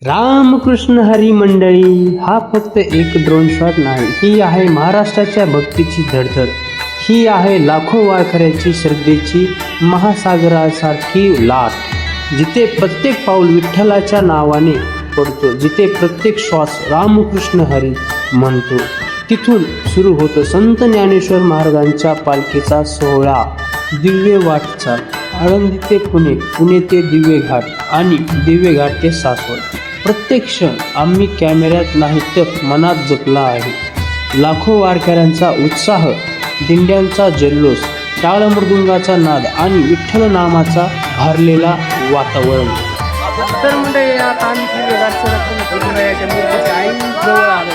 रामकृष्ण हरी मंडळी, हा फक्त एक ड्रोन शॉट नाही, ही आहे महाराष्ट्राच्या भक्तीची धडधड. ही आहे लाखो वारकऱ्याची श्रद्धेची महासागरासारखी लाट. जिथे प्रत्येक पाऊल विठ्ठलाच्या नावाने पडतो, जिथे प्रत्येक श्वास रामकृष्ण हरी म्हणतो, तिथून सुरू होतं संत ज्ञानेश्वर महाराजांच्या पालखीचा सोहळा. दिव्य वाटचाल आळंदी ते पुणे, पुणे ते दिव्य घाट आणि दिव्य घाट ते सासवड. प्रत्येक क्षण आम्ही कॅमेऱ्यात नाही तर मनात जपला आहे. लाखो वारकऱ्यांचा उत्साह, दिंड्यांचा जल्लोष, टाळमृदुंगाचा नाद आणि विठ्ठल नामाचा भारलेला वातावरण. तर म्हणजे आता आम्ही विठुरायाच्या मूर्तीच्या आई जवळ आलो.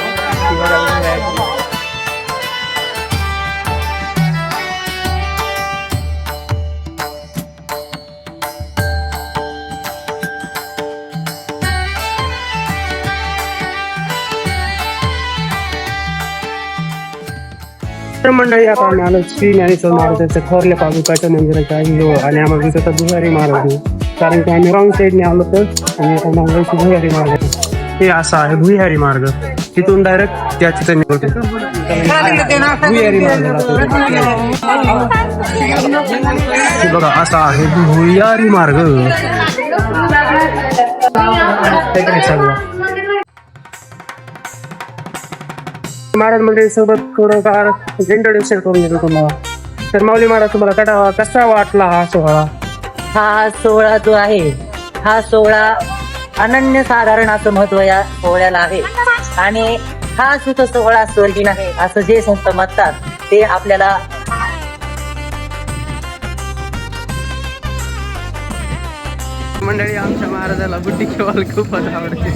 तर मंडळी आता आम्ही आलो श्री ज्ञानेश्वर महाराजांच्या थोरल्या पादुकाच्या मंदिराच्या जवळ आणि आम्हाला दिसत भुयारी महाराज, कारण की आम्ही रॉंग साईडने आलो तर आणि आता मागायची भुयारी मार्ग. हे असा आहे भुयारी मार्ग, तिथून डायरेक्ट त्या तिथे निघतो भुयारी मार्ग. बघा असा आहे भुयारी मार्ग. महाराज मंडळी सोबत थोडंफार इंट्रोडक्शन करून देतो तुम्हाला. तर माऊली महाराज, तुम्हाला कसा वाटला हा सोहळा? हा सोहळा जो आहे, हा सोहळा अनन्यसाधारण असं महत्व या सोहळ्याला आहे आणि हा सुद्धा सोहळा स्वर्गीन आहे असं जे संत म्हणतात ते आपल्याला. मंडळी, आमच्या महाराजाला बुड्डी खेळायला खूपच आवडते.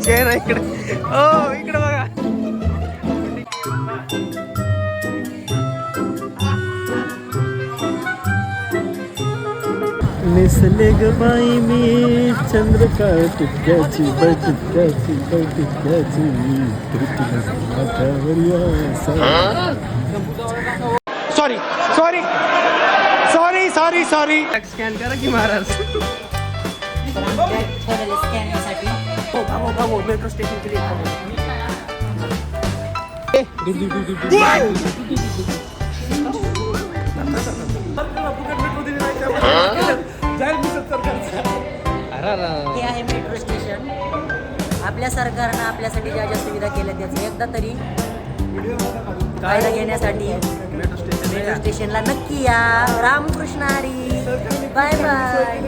चेहरा इकडे, ओ इकडे बघा. मिसले ग बाई मी चंद्रकाळ टिक्क्याची बटिक्क्याची sorry sorry sorry sorry sorry scan करा की महाराज. मेट्रो स्टेशन के लिए हे आहे मेट्रो स्टेशन. आपल्या सरकारनं आपल्यासाठी ज्या ज्या सुविधा केल्या त्याचं एकदा तरी फायदा घेण्यासाठी मेट्रो स्टेशनला नक्की या. Ramkrishna Hari, bye bye.